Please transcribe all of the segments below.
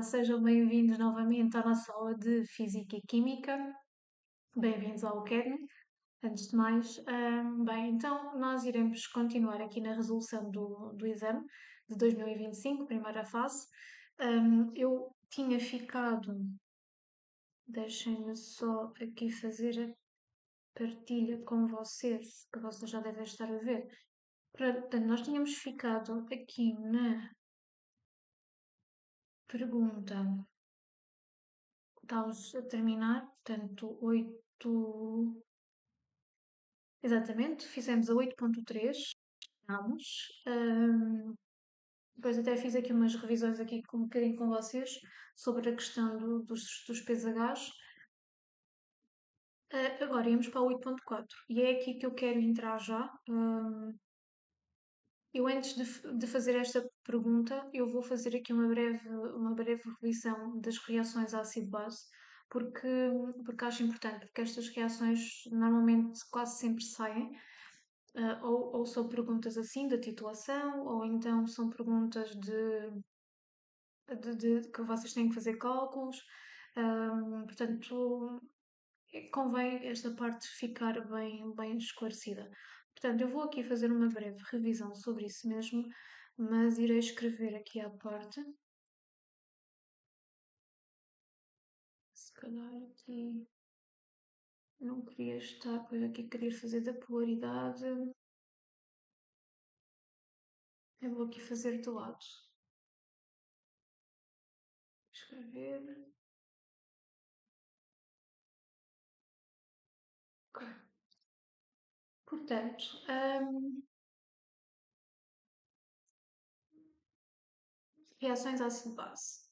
Sejam bem-vindos novamente à nossa aula de Física e Química. Bem-vindos ao Academy. Antes de mais, bem, então nós iremos continuar aqui na resolução do exame de 2025, primeira fase. Eu tinha ficado, deixem-me só aqui fazer a partilha com vocês, que vocês já devem estar a ver. Portanto, nós tínhamos ficado aqui na pergunta. Estamos a terminar, portanto, 8. Exatamente, fizemos a 8.3, terminámos. Depois até fiz aqui umas revisões aqui com um bocadinho com vocês sobre a questão dos PZHs. Agora íamos para a 8.4 e é aqui que eu quero entrar já. Eu antes de fazer esta pergunta, eu vou fazer aqui uma breve revisão das reações ácido-base, porque, porque acho importante, porque estas reações normalmente quase sempre saem, ou são perguntas assim da titulação, ou então são perguntas que vocês têm que fazer cálculos. Portanto, convém esta parte ficar bem esclarecida. Portanto, eu vou aqui fazer uma breve revisão sobre isso mesmo, mas irei escrever aqui à parte. Se calhar aqui não queria estar, pois aqui queria fazer da polaridade. Eu vou aqui fazer de lado. Escrever. Ok. Portanto, reações ácido-base.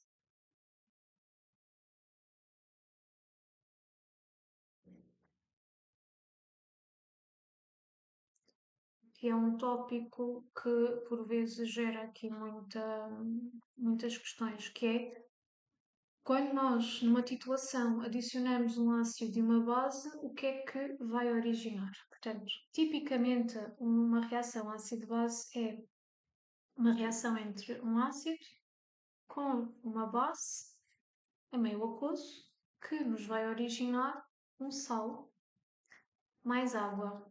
Que é um tópico que por vezes gera aqui muitas questões, que é quando nós, numa titulação, adicionamos um ácido e uma base, o que é que vai originar? Portanto, tipicamente, uma reação ácido-base é uma reação entre um ácido com uma base a meio aquoso, que nos vai originar um sal mais água.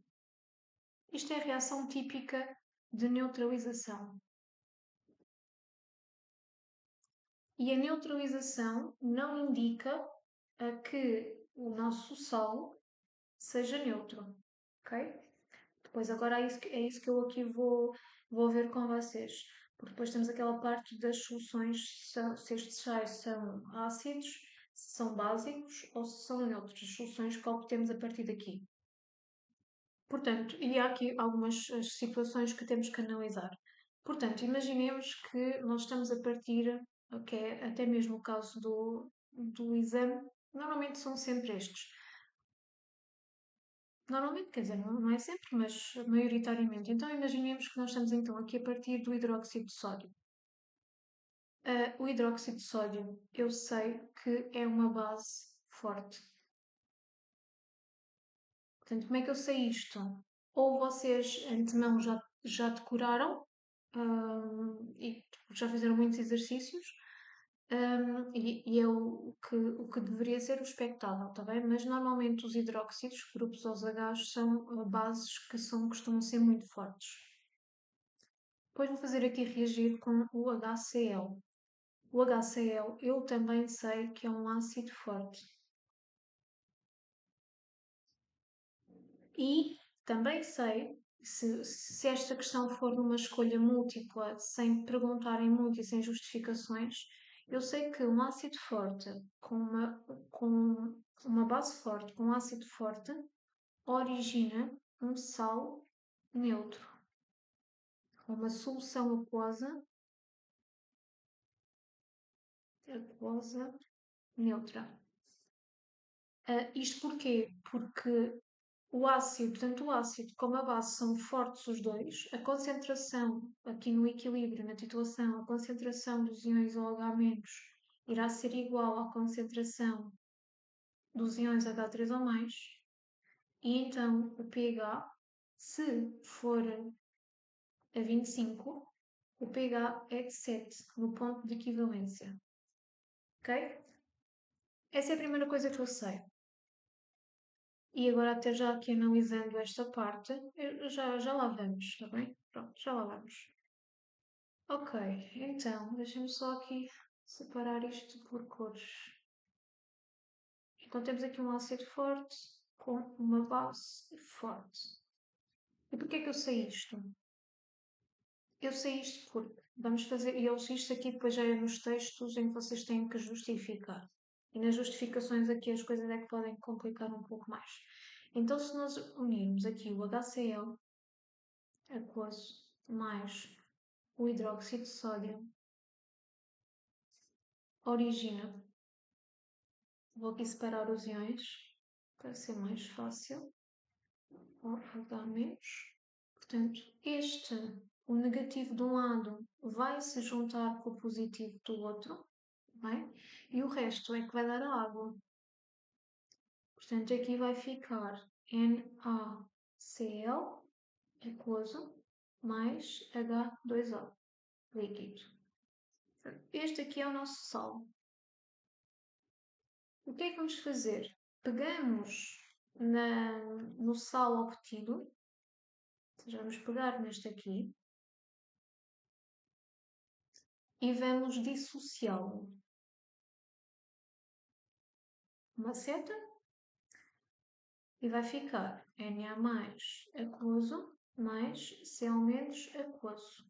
Isto é a reação típica de neutralização. E a neutralização não indica que o nosso sal seja neutro, ok? Depois agora é isso que eu aqui vou ver com vocês, porque depois temos aquela parte das soluções, se estes sais são ácidos, se são básicos ou se são neutros, as soluções que obtemos a partir daqui. Portanto, e há aqui algumas situações que temos que analisar. Portanto, imaginemos que nós estamos a partir, que é até mesmo o caso do exame, normalmente são sempre estes. Normalmente, quer dizer, não é sempre, mas maioritariamente. Então, imaginemos que nós estamos então aqui a partir do hidróxido de sódio. O hidróxido de sódio, eu sei que é uma base forte. Portanto, como é que eu sei isto? Ou vocês antemão já decoraram, e já fizeram muitos exercícios, e é o que deveria ser o expectável, está bem? Mas normalmente os hidróxidos, grupos OH, são bases que costumam ser muito fortes. Depois vou fazer aqui reagir com o HCl. O HCl eu também sei que é um ácido forte. E também sei, se esta questão for numa escolha múltipla, sem perguntarem muito e sem justificações, eu sei que um ácido forte com uma base forte, com um ácido forte, origina um sal neutro, uma solução aquosa neutra. Isto porquê? Porque tanto o ácido como a base são fortes os dois, a concentração, aqui no equilíbrio, na titulação, a concentração dos íons OH- irá ser igual à concentração dos íons H3 ou mais, e então o pH, se for a 25, o pH é 7 no ponto de equivalência. ok? Essa é a primeira coisa que eu sei. E agora, até já aqui analisando esta parte, já lá vamos, está bem? Pronto, já lá vamos. Ok, então, deixa-me só aqui separar isto por cores. Então, temos aqui um ácido forte com uma base forte. E porquê é que eu sei isto? Eu sei isto porque vamos fazer, e isto aqui depois já é nos textos em que vocês têm que justificar. E nas justificações aqui as coisas é que podem complicar um pouco mais. Então, se nós unirmos aqui o HCl aquoso mais o hidróxido de sódio, origina, vou aqui separar os iões para ser mais fácil, H-. Portanto, o negativo de um lado vai se juntar com o positivo do outro, bem? E o resto é que vai dar a água. Portanto, aqui vai ficar NaCl, aquoso, mais H2O, líquido. Este aqui é o nosso sal. O que é que vamos fazer? Pegamos no sal obtido, ou seja, vamos pegar neste aqui e vamos dissociá-lo. Uma seta e vai ficar Na mais aquoso mais Cl menos aquoso.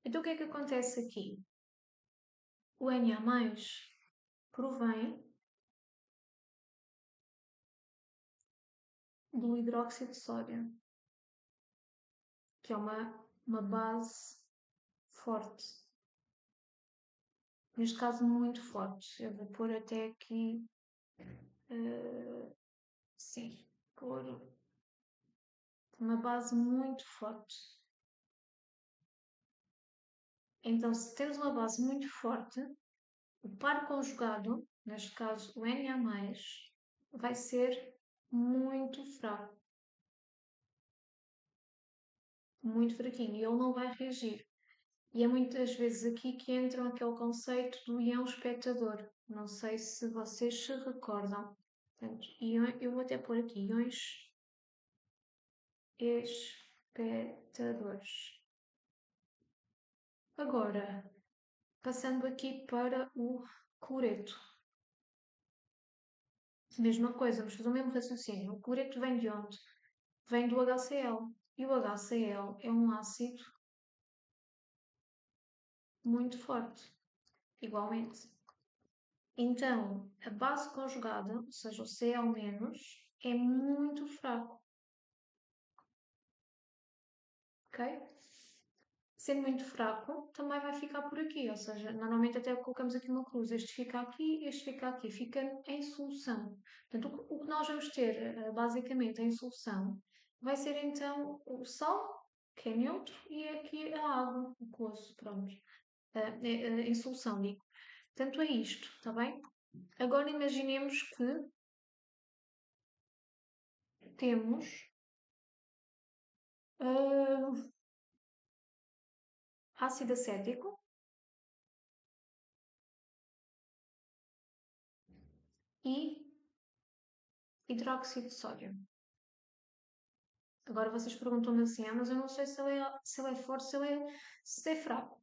Então o que é que acontece aqui? O Na mais provém do hidróxido de sódio, que é uma base forte. Neste caso, muito forte. Eu vou pôr até aqui, sim, pôr uma base muito forte. Então, se temos uma base muito forte, o par conjugado, neste caso o Na+, vai ser muito fraco. Muito fraquinho. E ele não vai reagir. E é muitas vezes aqui que entra aquele conceito do ião espectador. Não sei se vocês se recordam. Portanto, eu vou até pôr aqui iões espectadores. Agora, passando aqui para o cloreto. Mesma coisa, vamos fazer o mesmo raciocínio. O cloreto vem de onde? Vem do HCl. E o HCl é um ácido muito forte, igualmente. Então, a base conjugada, ou seja, o Cl-, é muito fraco, ok? Sendo muito fraco, também vai ficar por aqui, ou seja, normalmente até colocamos aqui uma cruz, este fica aqui, fica em solução. Portanto, o que nós vamos ter, basicamente, em solução, vai ser então o sal, que é neutro, e aqui a água, o coço, pronto, em solução, digo. Portanto, é isto, está bem? Agora imaginemos que temos ácido acético e hidróxido de sódio. Agora vocês perguntam-me assim, mas eu não sei se ele é forte, se é fraco.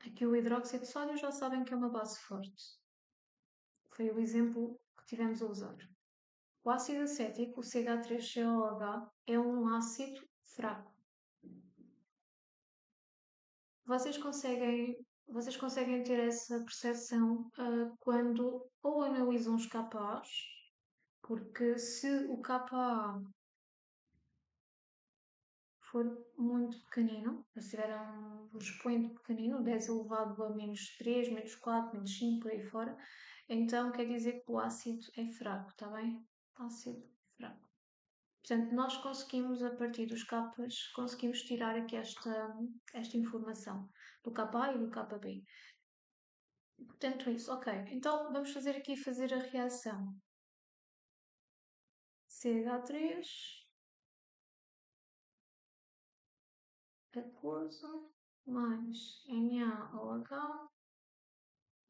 Aqui o hidróxido de sódio já sabem que é uma base forte. Foi o exemplo que tivemos a usar. O ácido acético, o CH3COH, é um ácido fraco. Vocês conseguem ter essa percepção quando ou analisam os KAs, porque se o KA for muito pequenino, se tiver um expoente pequenino, 10 elevado a menos 3, menos 4, menos 5, por aí fora, então quer dizer que o ácido é fraco, está bem? Ácido fraco. Portanto, nós conseguimos, a partir dos capas, conseguimos tirar aqui esta informação do KA e do KB. Portanto, isso, ok. Então, vamos fazer a reação. CH3, aquoso, mais NaOH,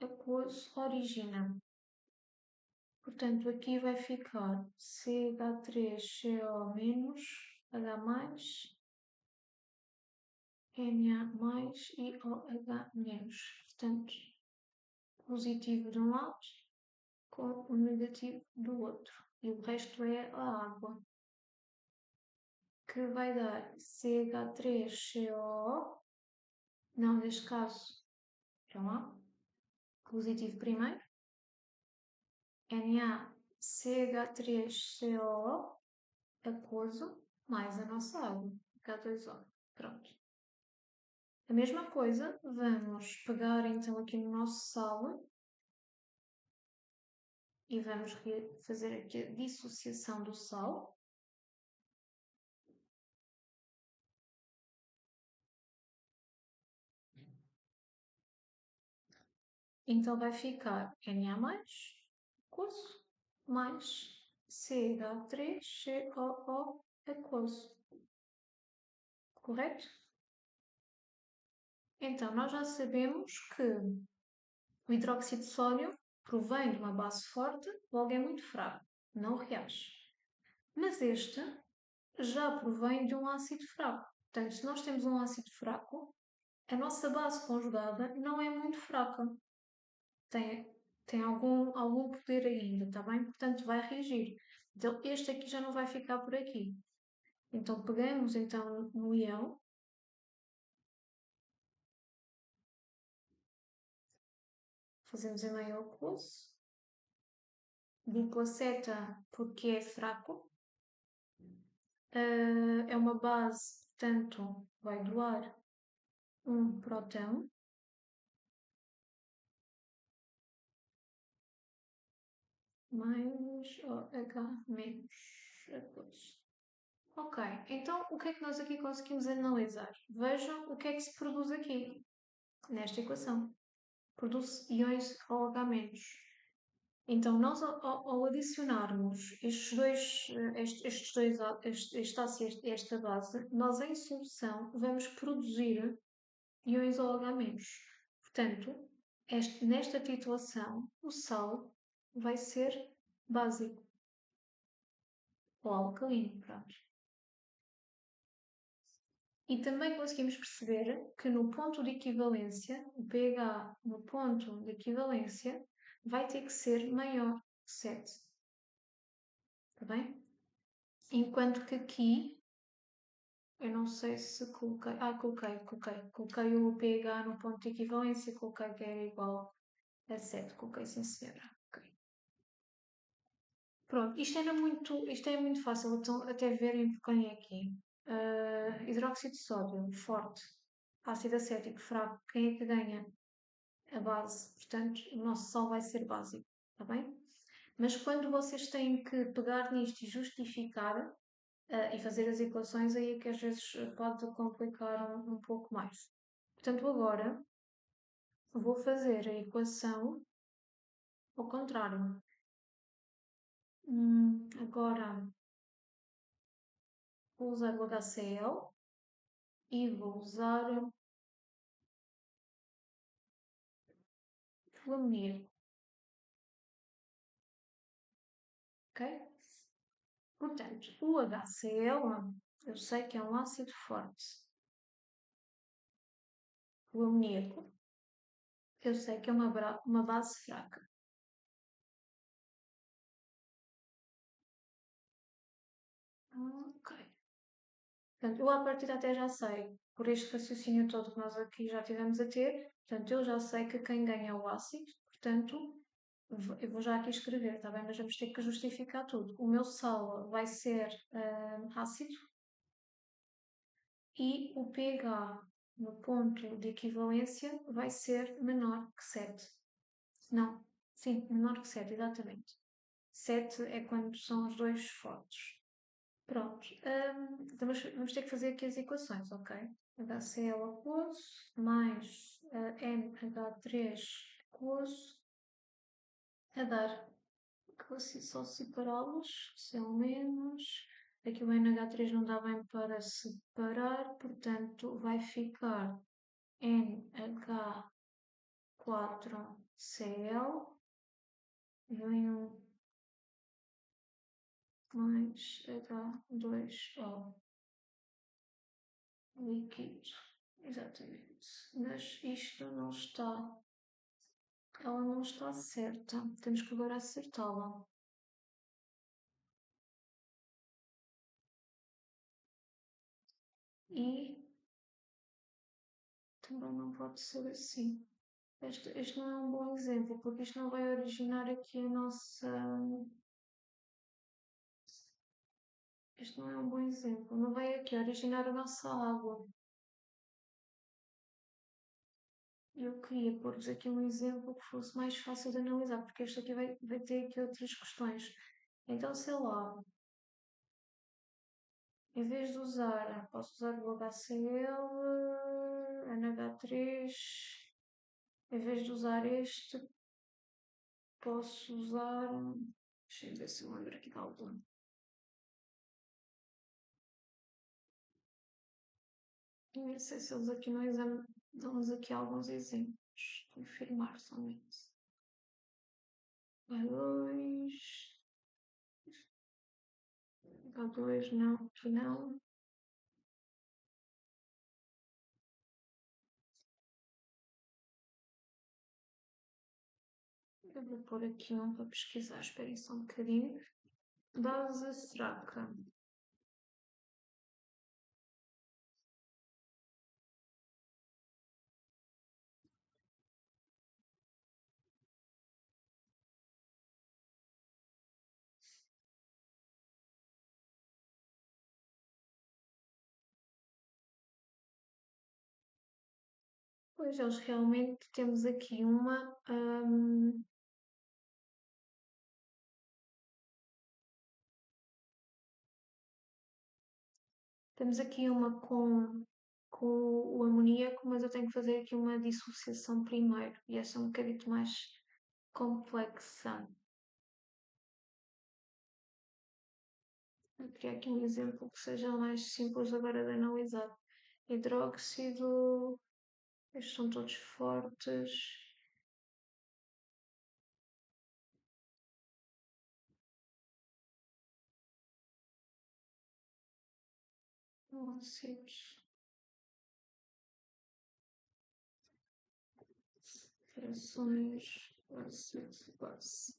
aquoso origina. Portanto, aqui vai ficar CH3CO menos, H mais, Na mais e OH menos. Portanto, positivo de um lado com o negativo do outro. E o resto é a água, que vai dar CH3CO, não neste caso, já lá, positivo primeiro, NaCH3CO, aquoso, mais a nossa água, H2O. Pronto. A mesma coisa, vamos pegar então aqui no nosso sal e vamos fazer aqui a dissociação do sal. Então vai ficar Na+, aquoso, mais CH3COO, aquoso. Correto? Então, nós já sabemos que o hidróxido de sódio provém de uma base forte, logo é muito fraco, não reage. Mas este já provém de um ácido fraco. Portanto, se nós temos um ácido fraco, a nossa base conjugada não é muito fraca. Tem algum poder ainda, está bem? Portanto, vai reagir. Então, este aqui já não vai ficar por aqui. Então, pegamos então no ião, fazemos em meio aquoso, dupla seta porque é fraco, é uma base, portanto, vai doar um próton, mais OH menos aquoso. Ok, então o que é que nós aqui conseguimos analisar? Vejam o que é que se produz aqui, nesta equação. Produz íons OH-. Então, nós ao adicionarmos este ácido e esta base, nós em solução vamos produzir íons OH-. Portanto, nesta titulação, o sal vai ser básico ou alcalino, pronto. E também conseguimos perceber que no ponto de equivalência, o pH no ponto de equivalência vai ter que ser maior que 7. Está bem? Enquanto que aqui, eu não sei se coloquei. Coloquei o pH no ponto de equivalência, coloquei que era igual a 7. Coloquei sim, senhora. Okay. Pronto, isto é muito fácil, então até verem porque é aqui. Hidróxido de sódio, forte. Ácido acético, fraco. Quem é que ganha? A base. Portanto, o nosso sal vai ser básico. Está bem? Mas quando vocês têm que pegar nisto e justificar, e fazer as equações, aí é que às vezes pode complicar um pouco mais. Portanto, agora vou fazer a equação ao contrário. Agora vou usar o HCl e vou usar o amoníaco. Ok? Portanto, o HCl eu sei que é um ácido forte. O amoníaco eu sei que é uma base fraca. Ok. Portanto, eu à partida até já sei, por este raciocínio todo que nós aqui já tivemos a ter, portanto, eu já sei que quem ganha é o ácido, portanto, eu vou já aqui escrever, está bem? Mas vamos ter que justificar tudo. O meu sal vai ser ácido e o pH no ponto de equivalência vai ser menor que 7. Não, sim, menor que 7, exatamente. 7 é quando são os dois fortes. Pronto, então vamos ter que fazer aqui as equações, ok? HCl aquoso mais NH3 aquoso a dar, que só separá-los, são menos. Aqui o NH3 não dá bem para separar, portanto vai ficar NH4 Cl vem mais H2O líquido. Exatamente. Mas isto não está. Ela não está certa. Temos que agora acertá-la. E também não pode ser assim. Este não é um bom exemplo, porque isto não vai originar aqui a nossa. Este não é um bom exemplo. Não vai aqui originar a nossa água. Eu queria pôr-vos aqui um exemplo que fosse mais fácil de analisar, porque este aqui vai ter aqui outras questões. Então, sei lá, em vez de usar, posso usar o HCl, NH3, em vez de usar este, posso usar. Deixa eu ver se eu lembro aqui de algum. Não sei se eles aqui no exame dão-nos aqui alguns exemplos. Confirmar somente. H2. H2 não, aqui não. Eu vou pôr aqui um para pesquisar, esperem só um bocadinho. Base fraca. Pois eles realmente temos aqui uma. Temos aqui uma com o amoníaco, mas eu tenho que fazer aqui uma dissociação primeiro. E essa é um bocadinho mais complexa. Eu queria aqui um exemplo que seja mais simples agora de analisar. Hidróxido, estes são todos fortes. Ácidos, frações, ácido, base.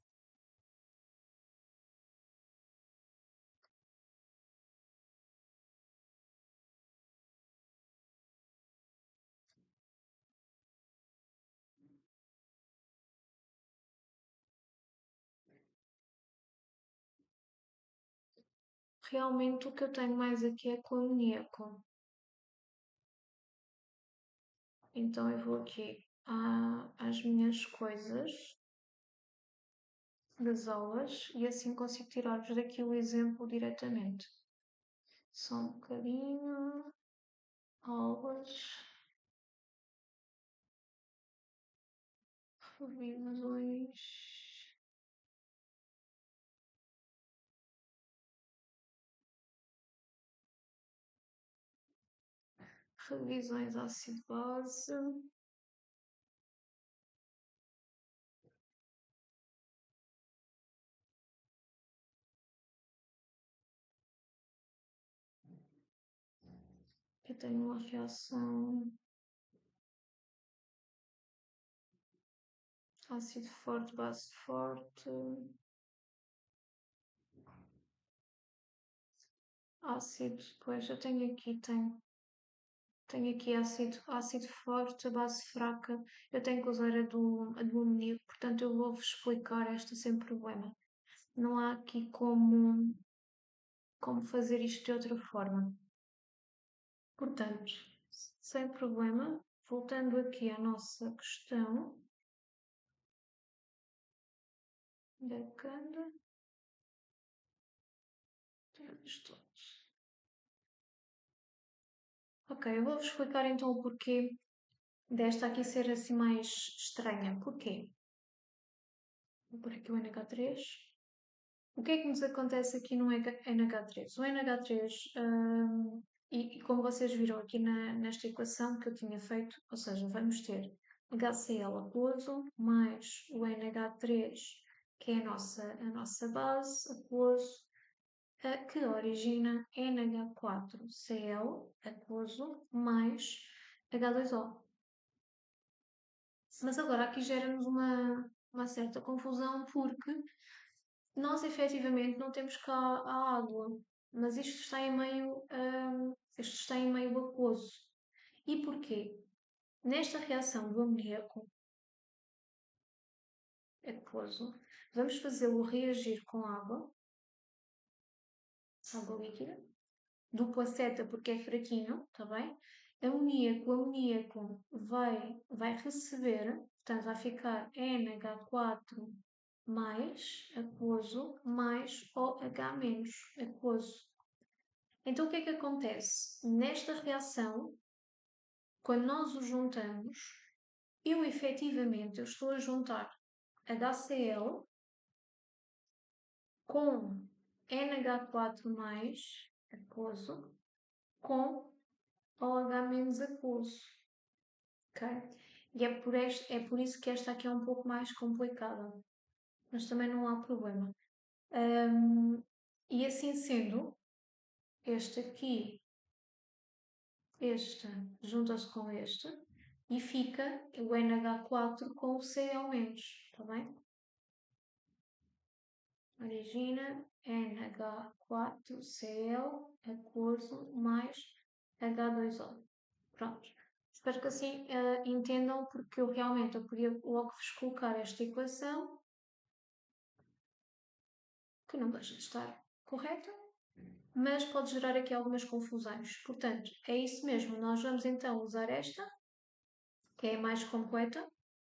Realmente o que eu tenho mais aqui é com amoníaco. Então eu vou aqui às minhas coisas das aulas e assim consigo tirar-vos daqui o exemplo diretamente. Só um bocadinho. Aulas. Revisões. Revisões ácido-base. Eu tenho uma reação ácido forte, base forte. Ácido, pois eu tenho aqui ácido forte, base fraca. Eu tenho que usar a do amoníaco, portanto eu vou-vos explicar esta sem problema. Não há aqui como fazer isto de outra forma. Portanto, sem problema, voltando aqui à nossa questão da canda, temos todos. Ok, eu vou-vos explicar então o porquê desta aqui ser assim mais estranha. Porquê? Vou pôr aqui o NH3. O que é que nos acontece aqui no NH3? O NH3, e como vocês viram aqui nesta equação que eu tinha feito, ou seja, vamos ter HCl aquoso, mais o NH3, que é a nossa base aquoso, que origina NH4Cl aquoso, mais H2O. Mas agora aqui gera-nos uma certa confusão, porque nós efetivamente não temos cá a água, mas isto está em meio aquoso. E porquê? Nesta reação do amoníaco aquoso, vamos fazê-lo reagir com água líquida, dupla seta porque é fraquinho, está bem? O amoníaco vai receber, portanto vai ficar NH4 mais aquoso mais OH menos aquoso. Então o que é que acontece? Nesta reação, quando nós o juntamos, eu estou a juntar HCl com NH4 mais aquoso com OH menos aquoso. Okay? E é por isso que esta aqui é um pouco mais complicada. Mas também não há problema. E assim sendo, este junta-se com este e fica o NH4 com o Cl-, está bem? Origina NH4Cl aquoso mais H2O. Pronto. Espero que assim entendam, porque eu podia logo vos colocar esta equação, que não deixa de estar correta, mas pode gerar aqui algumas confusões. Portanto, é isso mesmo. Nós vamos então usar esta, que é a mais completa,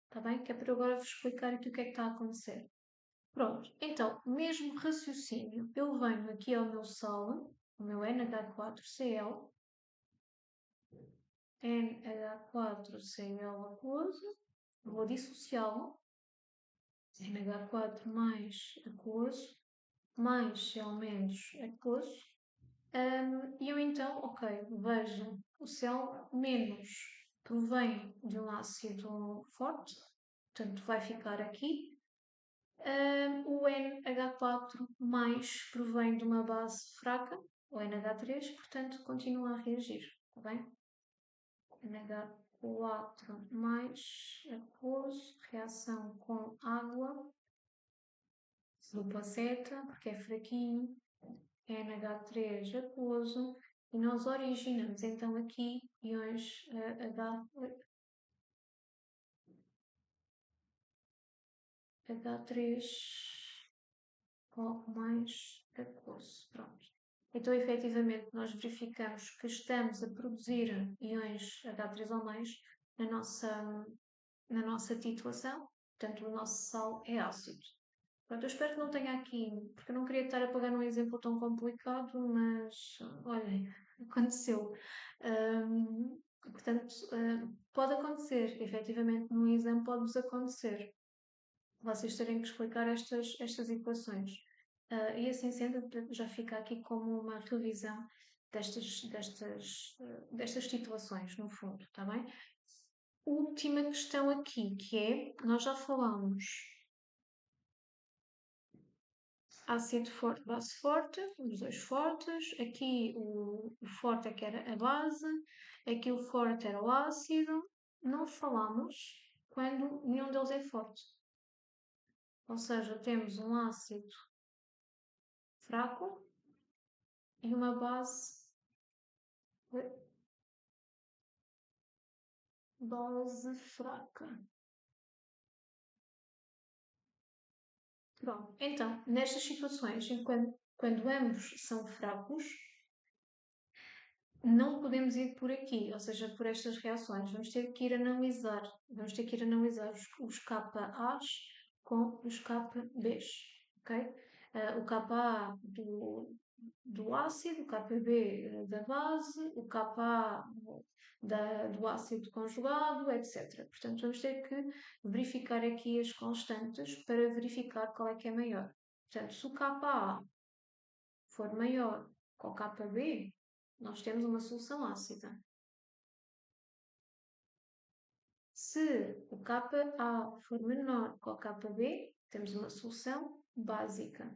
está bem? Que é para eu agora vos explicar aqui o que é que está a acontecer. Pronto, então, mesmo raciocínio, eu venho aqui ao meu sal, o meu NH4Cl, NH4Cl aquoso, vou dissociá-lo, NH4 mais aquoso, mais Cl menos aquoso, e eu então, ok, vejo o Cl menos provém de um ácido forte, portanto vai ficar aqui. O NH4 mais provém de uma base fraca, o NH3, portanto continua a reagir, está bem? NH4 mais aquoso, reação com água, dupla seta, porque é fraquinho, NH3 aquoso, e nós originamos então aqui iões H3 mais aquoso. Pronto. Então, efetivamente, nós verificamos que estamos a produzir iões H3 ou mais na nossa titulação, portanto, o nosso sal é ácido. Pronto, eu espero que não tenha aqui, porque eu não queria estar a pegar num exemplo tão complicado, mas olhem, aconteceu. Portanto, pode acontecer, efetivamente, num exame pode-vos acontecer vocês terem que explicar estas equações. E assim sendo, já fica aqui como uma revisão destas titulações, no fundo, está bem? Última questão aqui, que é, nós já falamos ácido forte, base forte, os dois fortes, aqui o forte é que era a base, aqui o forte era o ácido, não falamos quando nenhum deles é forte. Ou seja, temos um ácido fraco e uma base fraca. Pronto, então, nestas situações, quando ambos são fracos, não podemos ir por aqui, ou seja, por estas reações. Vamos ter que ir analisar os KAs com os KBs, ok? O KA do ácido, o KB da base, o KA do ácido conjugado, etc. Portanto, vamos ter que verificar aqui as constantes para verificar qual é que é maior. Portanto, se o KA for maior que o KB, nós temos uma solução ácida. Se o KA for menor que o KB, temos uma solução básica.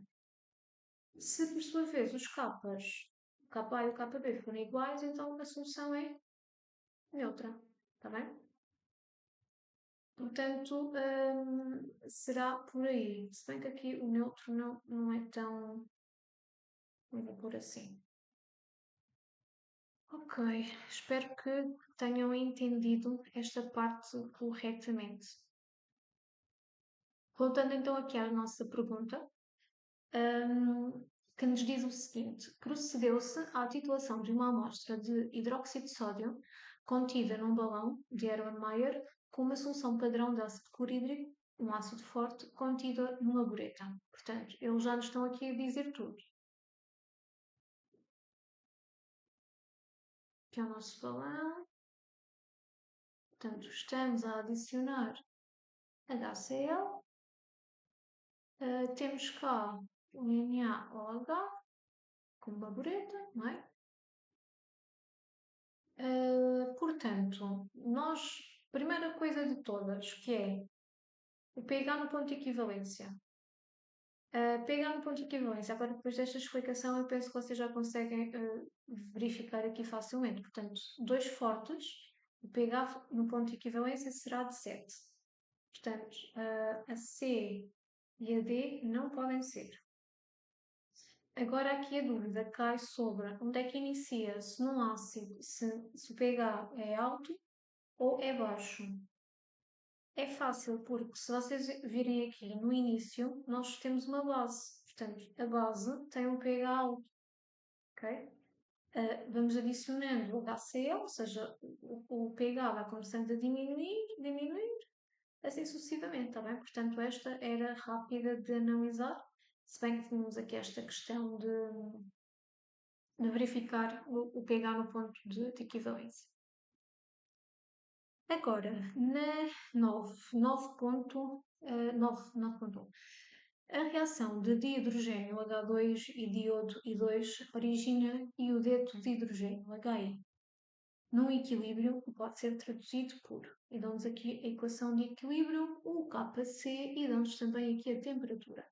Se, por sua vez, os Ks, o KA e o KB forem iguais, então a solução é neutra. Está bem? Portanto, será por aí. Se bem que aqui o neutro não é tão... Vou pôr assim. Ok, espero que tenham entendido esta parte corretamente. Voltando então aqui à nossa pergunta, que nos diz o seguinte: procedeu-se à titulação de uma amostra de hidróxido de sódio contida num balão de Erlenmeyer com uma solução padrão de ácido clorídrico, um ácido forte, contida numa bureta. Portanto, eles já nos estão aqui a dizer tudo. Aqui é o nosso balão. Portanto, estamos a adicionar HCl. Temos cá o NaOH com uma bureta, não é? Portanto, primeira coisa de todas, que é o pH no ponto de equivalência. pH no ponto de equivalência, agora depois desta explicação, eu penso que vocês já conseguem verificar aqui facilmente. Portanto, dois fortes, o pH no ponto de equivalência será de 7. Portanto, a C e a D não podem ser. Agora aqui a dúvida cai sobre onde é que inicia, se num ácido, se o pH é alto ou é baixo. É fácil porque se vocês virem aqui no início, nós temos uma base. Portanto, a base tem um pH alto. Okay? Vamos adicionando o HCl, ou seja, o pH vai começando a diminuir, assim sucessivamente, está bem? Portanto, esta era rápida de analisar, se bem que tínhamos aqui esta questão de verificar o pH no ponto de equivalência. Agora, na 9.1, a reação de dihidrogênio H2 e diodo I2 origina iodeto de hidrogênio HI. Num equilíbrio, pode ser traduzido por, e dão-nos aqui a equação de equilíbrio, o Kc, e dão-nos também aqui a temperatura.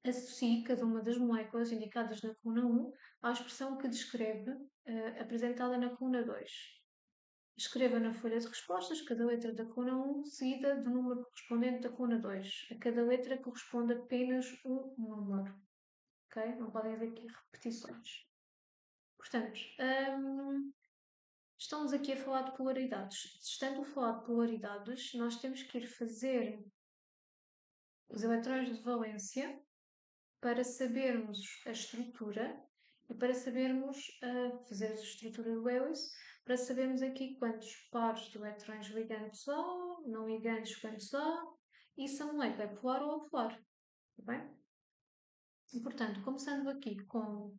Associe cada uma das moléculas indicadas na coluna 1 à expressão que descreve, apresentada na coluna 2. Escreva na folha de respostas cada letra da coluna 1 seguida do número correspondente da coluna 2. A cada letra corresponde apenas um número. Ok? Não podem haver aqui repetições. Portanto, estamos aqui a falar de polaridades. Estando a falar de polaridades, nós temos que ir fazer os eletrões de valência para sabermos a estrutura e para sabermos fazer a estrutura do Lewis, para sabermos aqui quantos pares de eletrões ligantes há, não ligantes quantos há, e se a molécula é polar ou apolar. Tá bem? E, portanto, começando aqui com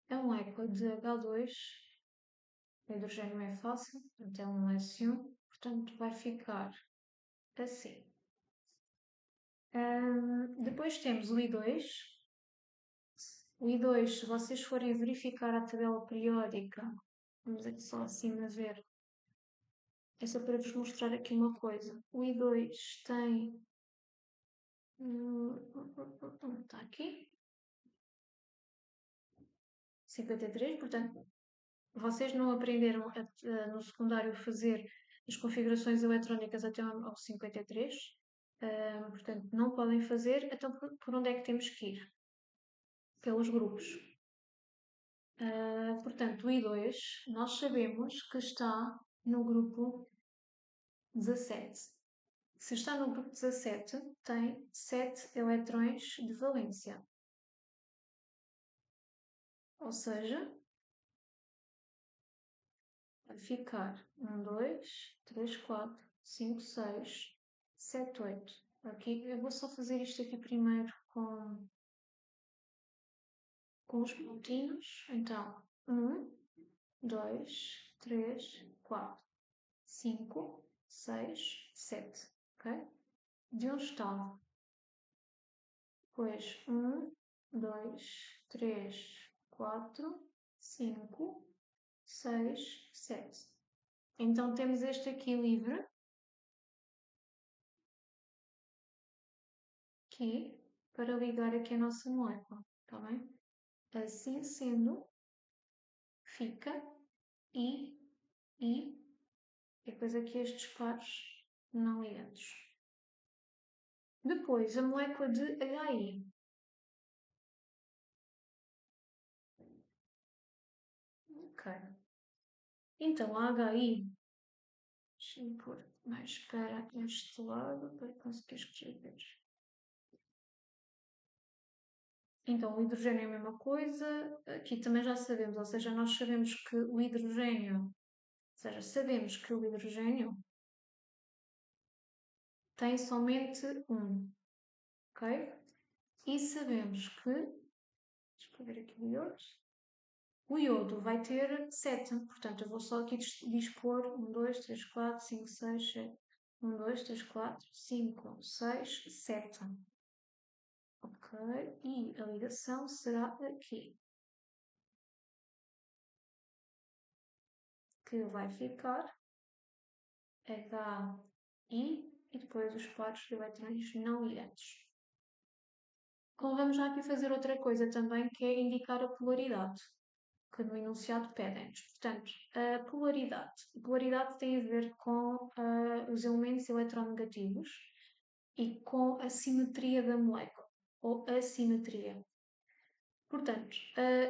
a molécula de H2, o hidrogênio é fácil, portanto é um S1, portanto vai ficar assim. Depois temos o I2. O I2, se vocês forem verificar a tabela periódica, vamos aqui só acima ver, é só para vos mostrar aqui uma coisa. O I2 tem... está aqui. 53, portanto, vocês não aprenderam no secundário a fazer as configurações eletrónicas até ao 53, portanto, não podem fazer, então por onde é que temos que ir? Pelos grupos. Portanto, o I2, nós sabemos que está no grupo 17. Se está no grupo 17, tem 7 eletrões de valência. Ou seja, vai ficar 1, 2, 3, 4, 5, 6, 7, 8. Aqui, eu vou só fazer isto aqui primeiro com os pontinhos. Então, 1, 2, 3, 4, 5, 6, 7. Ok? De onde está? Pois 1, 2, 3, 4, 5, 6, 7. Então temos este aqui livre, aqui, para ligar aqui a nossa molécula, está bem? Assim sendo, fica I, I, e depois aqui estes pares não ligados. Depois, a molécula de HI. Ok. Então, a HI, deixa-me pôr mais para este lado para conseguir escrever. Então, o hidrogênio é a mesma coisa, aqui também já sabemos, ou seja, nós sabemos que o hidrogênio, ou seja, sabemos que o hidrogênio tem somente um, ok? E sabemos que, deixa eu ver aqui o iodo vai ter 7, portanto eu vou só aqui dispor 1, 2, 3, 4, 5, 6, 7. 1, 2, 3, 4, 5, 6, 7. Ok, e a ligação será aqui, que vai ficar HI e depois os pares de eletrões não ligantes. Então vamos já aqui fazer outra coisa também, que é indicar a polaridade, que no enunciado pedem-nos. Portanto, a polaridade. A polaridade tem a ver com os elementos eletronegativos e com a simetria da molécula, ou assimetria. Portanto,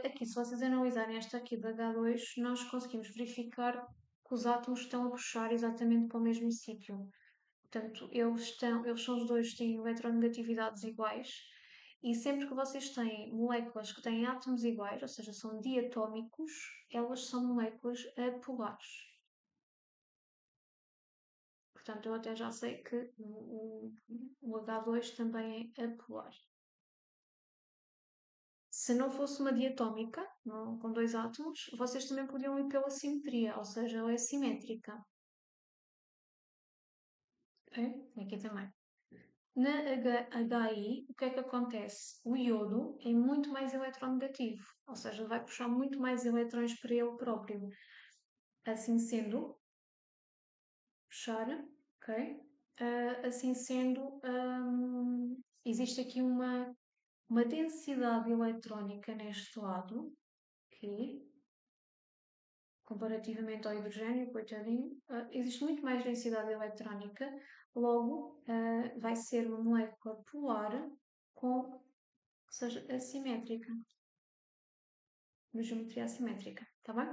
aqui, se vocês analisarem esta aqui da H2, nós conseguimos verificar que os átomos estão a puxar exatamente para o mesmo sítio. Portanto, eles são os dois têm eletronegatividades iguais e sempre que vocês têm moléculas que têm átomos iguais, ou seja, são diatómicos, elas são moléculas apolares. Portanto, eu até já sei que o H2 também é apolar. Se não fosse uma diatómica, não, com dois átomos, vocês também podiam ir pela simetria, ou seja, ela é simétrica. Aqui também. Na HI, o que é que acontece? O iodo é muito mais eletronegativo, ou seja, vai puxar muito mais eletrões para ele próprio. Assim sendo, puxar, ok? Assim sendo, existe aqui uma densidade eletrónica neste lado, aqui, comparativamente ao hidrogênio, coitadinho, existe muito mais densidade eletrónica, logo vai ser uma molécula polar com, que seja assimétrica, uma geometria assimétrica, está bem?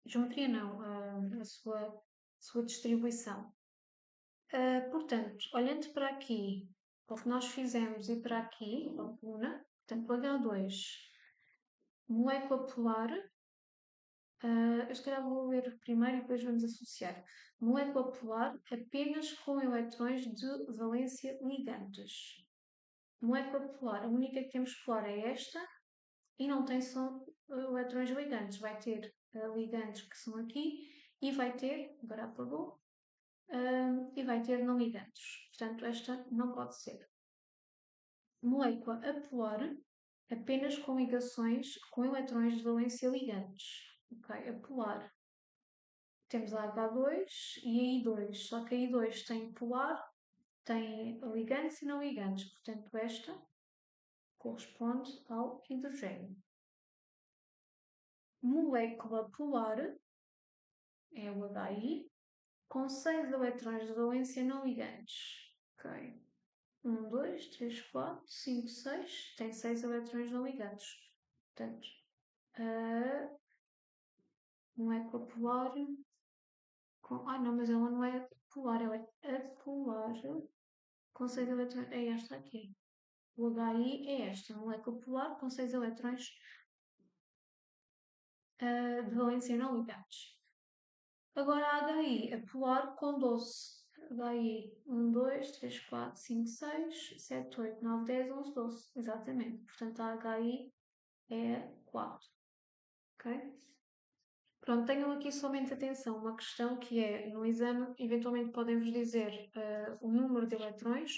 Geometria não, a sua distribuição. Portanto, olhando para aqui, o que nós fizemos e para aqui, a coluna, portanto, o H2, molécula polar, eu se calhar vou ler primeiro e depois vamos associar. Molécula polar apenas com eletrões de valência ligantes. Molécula polar, a única que temos polar é esta e não tem só eletrões ligantes. Vai ter ligantes que são aqui e vai ter, agora apagou, e vai ter não ligantes. Portanto, esta não pode ser. Molécula apolar apenas com ligações com eletrões de valência ligantes. Ok, apolar. Temos a H2 e a I2, só que a I2 tem polar, tem ligantes e não ligantes, portanto esta corresponde ao hidrogênio. Molécula polar é o HI, com 6 eletrões de valência não ligantes. Ok. 1, 2, 3, 4, 5, 6. Tem 6 eletrões não ligantes. Portanto, a molécula polar. Não, mas ela não é polar, ela é apolar. Com 6 eletrões. É esta aqui. O HI é esta, molécula polar com 6 eletrões de valência não ligados. Agora a HI é polar com 12. HI 1, 2, 3, 4, 5, 6, 7, 8, 9, 10, 11, 12. Exatamente. Portanto, a HI é 4. Ok? Pronto, tenham aqui somente atenção, uma questão que é, no exame, eventualmente podem-vos dizer o número de eletrões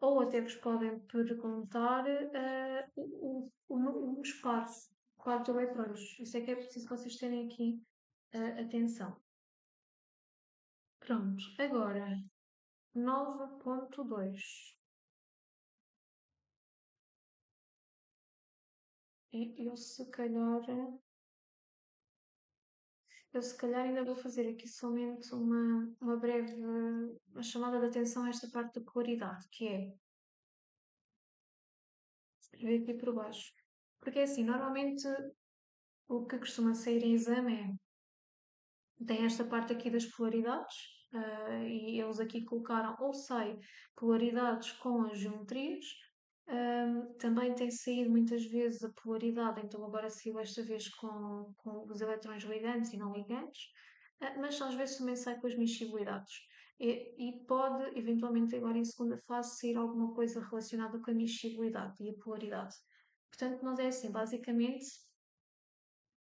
ou até vos podem perguntar o espaço, 4 eletrões. Isso é que é preciso que vocês tenham aqui atenção. Pronto, agora 9.2. Eu se calhar ainda vou fazer aqui somente uma breve uma chamada de atenção a esta parte da polaridade, que é ver aqui por baixo. Porque é assim, normalmente o que costuma sair em exame tem esta parte aqui das polaridades, e eles aqui colocaram ou sai polaridades com as geometrias, também tem saído muitas vezes a polaridade, então agora saiu esta vez com os eletrões ligantes e não ligantes, mas às vezes também sai com as miscibilidades. E pode, eventualmente, agora em segunda fase, sair alguma coisa relacionada com a miscibilidade e a polaridade. Portanto, nós é assim, basicamente,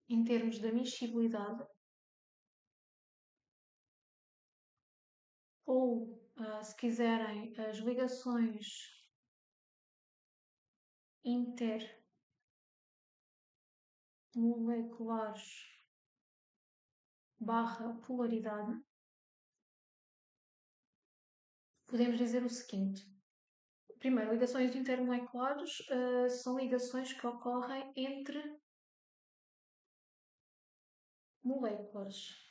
em termos da miscibilidade, ou, se quiserem, as ligações intermoleculares barra polaridade, podemos dizer o seguinte. Primeiro, ligações intermoleculares são ligações que ocorrem entre moléculas.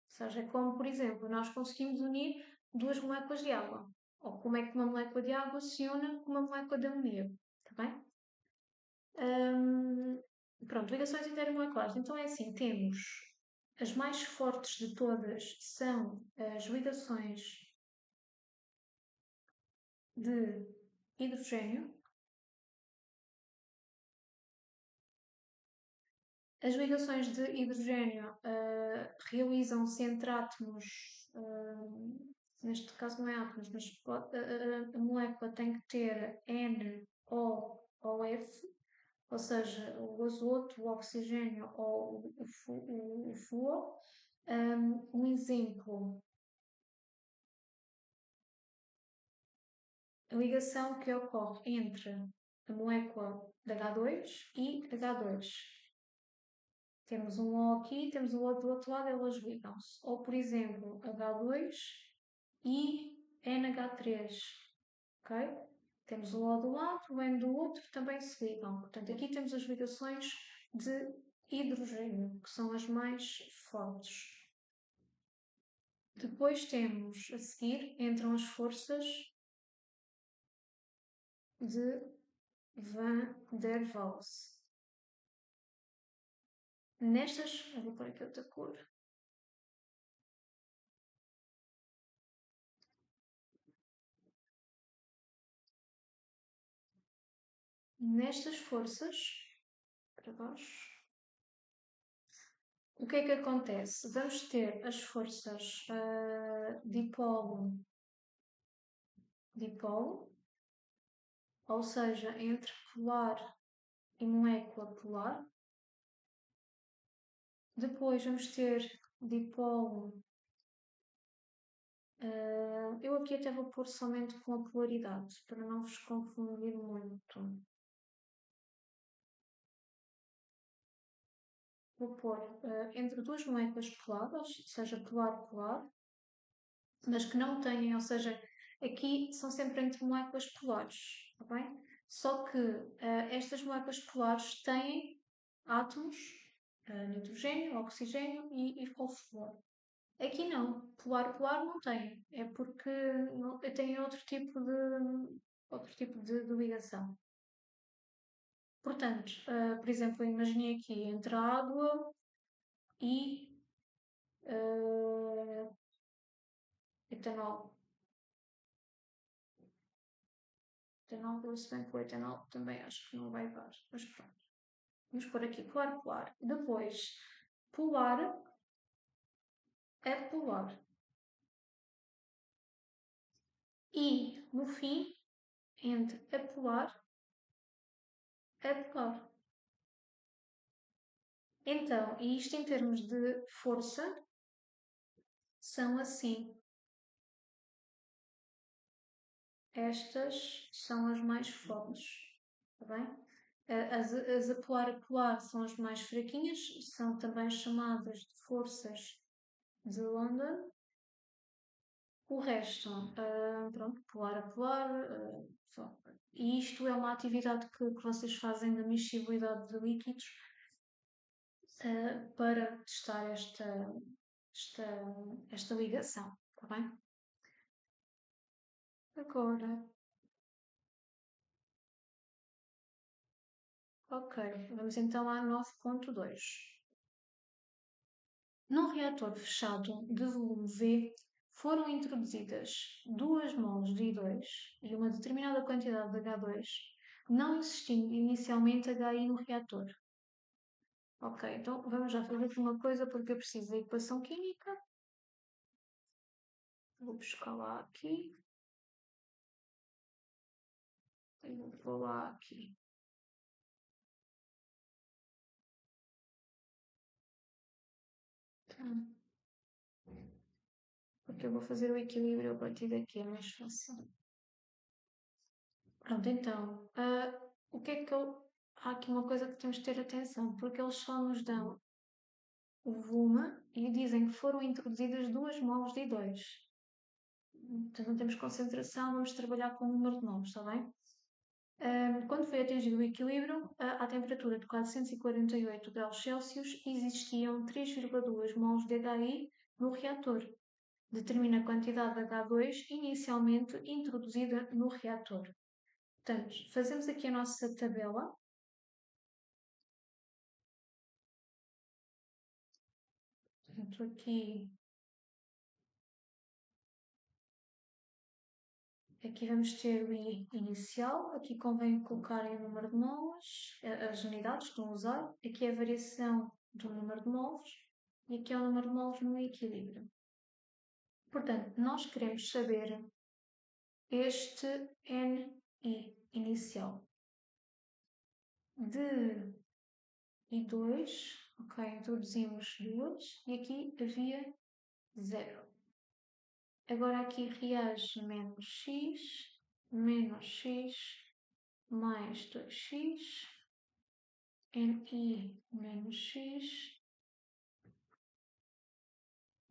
Ou seja, é como, por exemplo, nós conseguimos unir duas moléculas de água. Ou como é que uma molécula de água se une com uma molécula de amoníaco. Está bem? Pronto, ligações intermoleculares. Então é assim, temos as mais fortes de todas são as ligações de hidrogênio. As ligações de hidrogênio realizam-se entre átomos, neste caso não é átomos, mas a molécula tem que ter N, O ou F, ou seja, o azoto, o oxigênio ou o flúor. Um exemplo, a ligação que ocorre entre a molécula de H2 e H2. Temos um O aqui, temos o outro do outro lado, elas ligam-se. Ou, por exemplo, H2 e NH3, ok? Temos o O do lado, o N do outro, também se ligam. Portanto, aqui temos as ligações de hidrogênio, que são as mais fortes. Depois temos, a seguir, entram as forças de Van der Waals. Nestas, eu vou pôr aqui outra cor. Nestas forças, para baixo, o que é que acontece? Vamos ter as forças dipolo, ou seja, entre polar e molécula polar. Depois vamos ter dipolo. Eu aqui até vou pôr somente com a polaridade, para não vos confundir muito. Vou pôr entre duas moléculas polares, seja polar-polar, mas que não têm, ou seja, aqui são sempre entre moléculas polares, está bem? Só que estas moléculas polares têm átomos, nitrogênio, oxigênio e flúor. Aqui não, polar-polar não tem, é porque não, tem outro tipo de ligação. Portanto, por exemplo, imaginei aqui entre a água e etanol. Etanol, se bem que o etanol também acho que não vai dar, mas pronto. Vamos pôr aqui polar-polar. Depois, polar é polar. E, no fim, entre apolar é polar. Então, e isto em termos de força, são assim. Estas são as mais fortes, está bem? As apolar-apolar são as mais fraquinhas, são também chamadas de forças de London. O resto, pronto, pular a pular, só. E isto é uma atividade que vocês fazem da miscibilidade de líquidos, para testar esta, esta ligação, está bem? Agora, ok, vamos então à 9.2. Num reator fechado de volume V, foram introduzidas 2 mols de I2 e uma determinada quantidade de H2, não existindo inicialmente HI no reator. Ok, então vamos já fazer aqui uma coisa porque eu preciso da equação química. Vou buscar lá aqui. E vou pôr lá aqui. Hum, Porque eu vou fazer o equilíbrio a partir daqui, é mais fácil. Pronto, então, o que é que eu... Há aqui uma coisa que temos de ter atenção, porque eles só nos dão o volume e dizem que foram introduzidas 2 mols de I2. Então não temos concentração, vamos trabalhar com o número de mols, está bem? Quando foi atingido o equilíbrio, à temperatura de 448 graus Celsius, existiam 3,2 mols de HI no reator. Determina a quantidade de H2 inicialmente introduzida no reator. Portanto, fazemos aqui a nossa tabela. Portanto, aqui vamos ter o I inicial, aqui convém colocarem o número de mols, as unidades que estão a usar, aqui é a variação do número de mols e aqui é o número de mols no equilíbrio. Portanto, nós queremos saber este NI inicial de I2, ok, introduzimos 2 e aqui havia 0. Agora aqui reage menos x, mais 2x, NI menos x,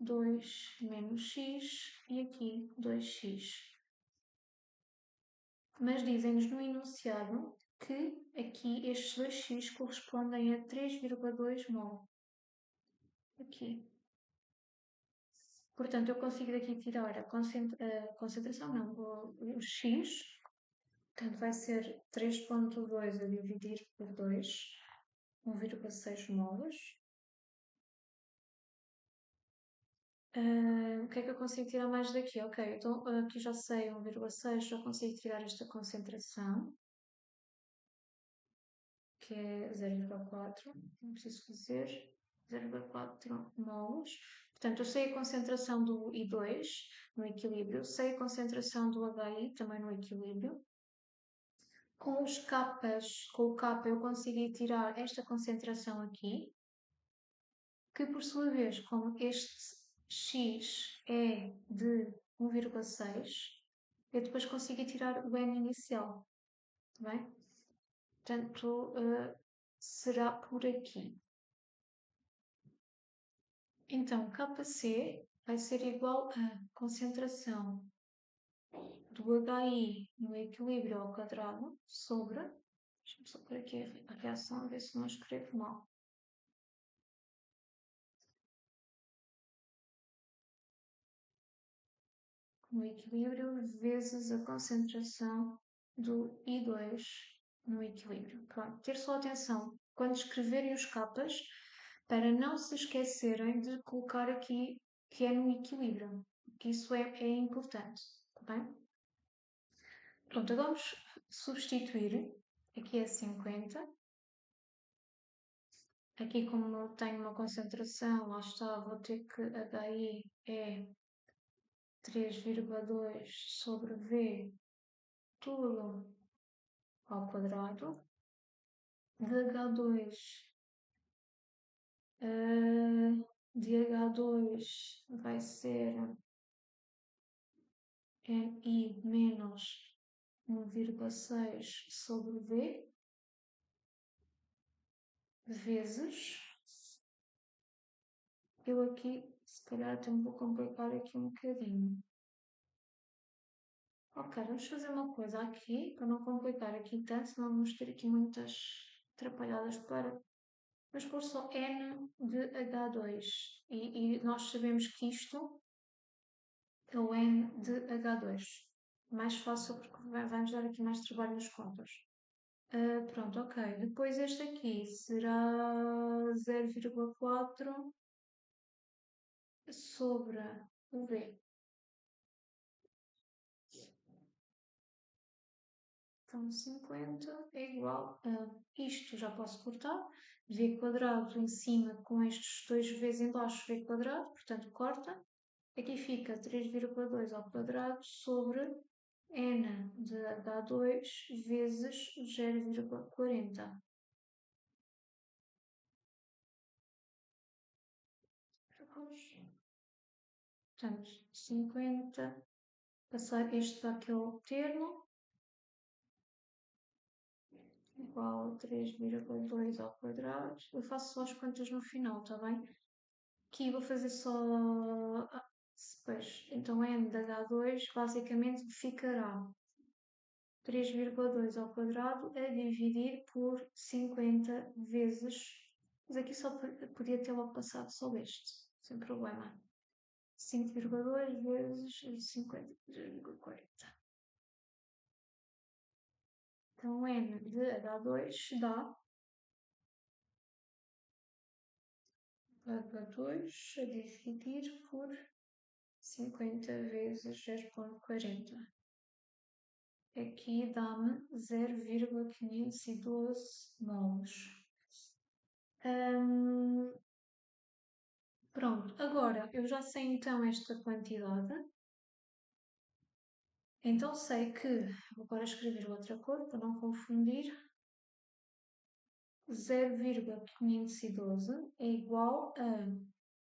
2 menos x e aqui 2x. Mas dizem-nos no enunciado que aqui estes 2x correspondem a 3,2 mol. Aqui. Portanto, eu consigo daqui tirar a concentração, não, o x. Portanto, vai ser 3,2 a dividir por 2, 1,6 molas. O que é que eu consigo tirar mais daqui? Ok, então aqui já sei 1,6, já consigo tirar esta concentração, que é 0,4, não preciso fazer, 0,4 mols. Portanto, eu sei a concentração do I2 no equilíbrio, sei a concentração do HI também no equilíbrio. Com os capas, com o capa eu consegui tirar esta concentração aqui, que por sua vez, como este X é de 1,6, eu depois consegui tirar o N inicial, tá bem? Portanto, será por aqui. Então, KC vai ser igual a concentração do HI no equilíbrio ao quadrado sobre, deixa-me só pôr aqui a reação, a ver se não escrevo mal. No equilíbrio vezes a concentração do I2 no equilíbrio. Pronto, ter só atenção quando escreverem os capas para não se esquecerem de colocar aqui que é no equilíbrio, que isso é importante, tá bem? Pronto, agora vamos substituir, aqui é 50, aqui como tenho uma concentração, lá está, vou ter que HI é 3,2 sobre V tudo ao quadrado, de H2 vai ser NI menos 1,6 sobre V vezes, eu aqui se calhar até me vou complicar aqui um bocadinho, Ok, vamos fazer uma coisa aqui, para não complicar aqui tanto, senão vamos ter aqui muitas atrapalhadas para... Vamos pôr só N de H2 e nós sabemos que isto é o N de H2. Mais fácil porque vai-nos dar aqui mais trabalho nas contas. Pronto, ok. Depois este aqui será 0,4 sobre o V. Então 50 é igual a isto, já posso cortar, v quadrado em cima com estes dois v's em baixo, v quadrado, portanto corta. Aqui fica 3,2 ao quadrado sobre n de H2 vezes 0,40. Portanto, 50, passar este para aquele termo, igual a 3,2 ao quadrado. Eu faço só as contas no final, está bem? Aqui vou fazer só... Pois, então n de H2 basicamente ficará 3,2 ao quadrado a dividir por 50 vezes... Mas aqui só podia ter logo passado só este, sem problema. 5,2 vezes 50,40. Então n de H2 dá H2 a dividir por 50 vezes 0,40. Aqui dá-me 0,512 mols. Pronto, agora eu já sei então esta quantidade. Então sei que, vou agora escrever outra cor para não confundir, 0,512 é igual a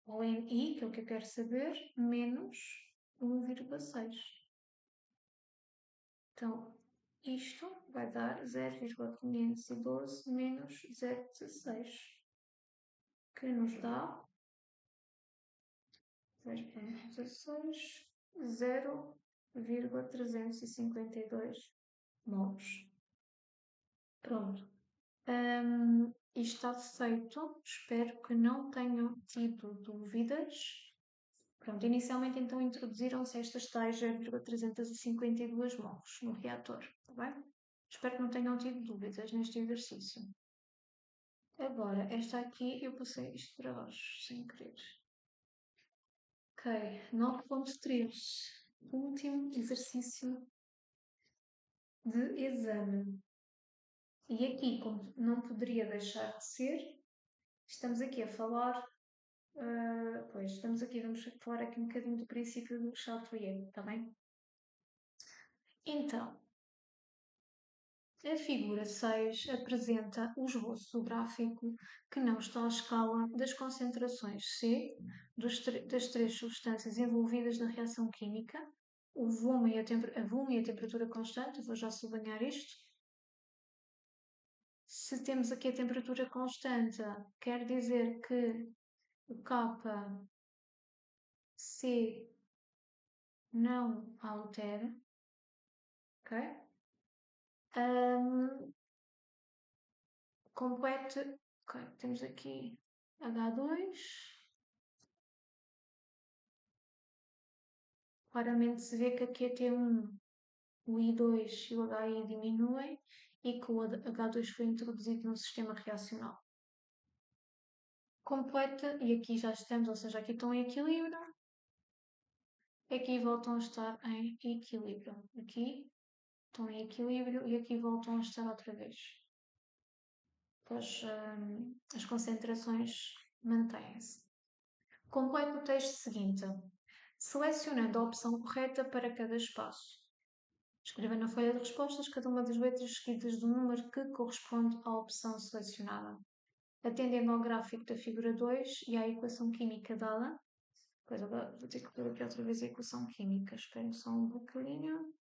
LNI, que é o que eu quero saber, menos 1,6. Então, isto vai dar 0,512 menos 0,16, que nos dá 0,16, 0,352 mols. Pronto. Isto está feito. Espero que não tenham tido dúvidas. Pronto, inicialmente então introduziram-se estas tais 0,352 mols no reator, está bem? Espero que não tenham tido dúvidas neste exercício. Agora, esta aqui eu passei isto para baixo, sem querer. Ok, 9.13. Último exercício de exame. E aqui, como não poderia deixar de ser, estamos aqui a falar, vamos falar aqui um bocadinho do princípio do Chatelier, está bem? Então, a figura 6 apresenta o esboço do gráfico que não está à escala das concentrações C das três substâncias envolvidas na reação química, o volume e a temperatura constante. Vou já sublinhar isto. Se temos aqui a temperatura constante, quer dizer que o KC não altera, ok? Complete, ok, temos aqui H2, claramente se vê que aqui a T1, o I2 e o HI diminuem e que o H2 foi introduzido no sistema reacional. Completa, e aqui já estamos, ou seja, aqui estão em equilíbrio, aqui voltam a estar em equilíbrio, aqui estão em equilíbrio e aqui voltam a estar outra vez. Pois as concentrações mantêm-se. Complete o texto seguinte, selecionando a opção correta para cada espaço. Escreva na folha de respostas cada uma das letras seguidas do número que corresponde à opção selecionada. Atendendo ao gráfico da figura 2 e à equação química dada, depois agora vou ter que pôr aqui outra vez a equação química. Esperem só um bocadinho.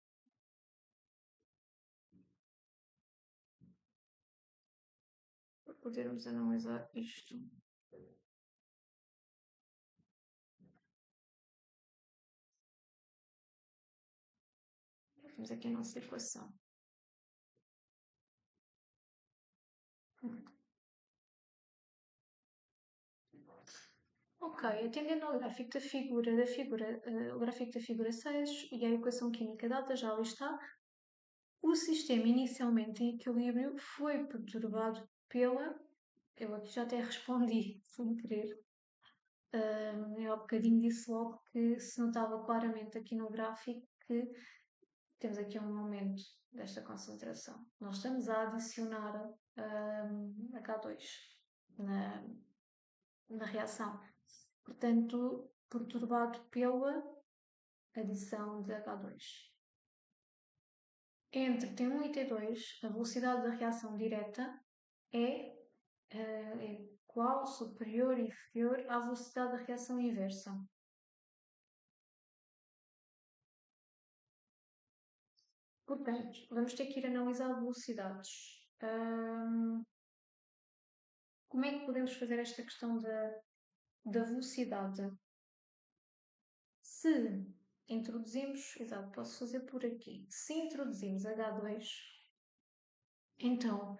Para podermos analisar isto. Temos aqui a nossa equação. Ok, atendendo ao gráfico o gráfico da figura 6 e a equação química dada já ali está, o sistema inicialmente em equilíbrio foi perturbado pela. Eu aqui já até respondi, sem querer. Eu há bocadinho disse logo que se notava claramente aqui no gráfico que temos aqui um aumento desta concentração. Nós estamos a adicionar H2 na, na reação. Portanto, perturbado pela adição de H2. Entre T1 e T2, a velocidade da reação direta é igual, superior, inferior à velocidade da reação inversa. Portanto, vamos ter que ir analisar velocidades. Como é que podemos fazer esta questão da velocidade? Se introduzimos, exato, posso fazer por aqui. Se introduzimos H2, então,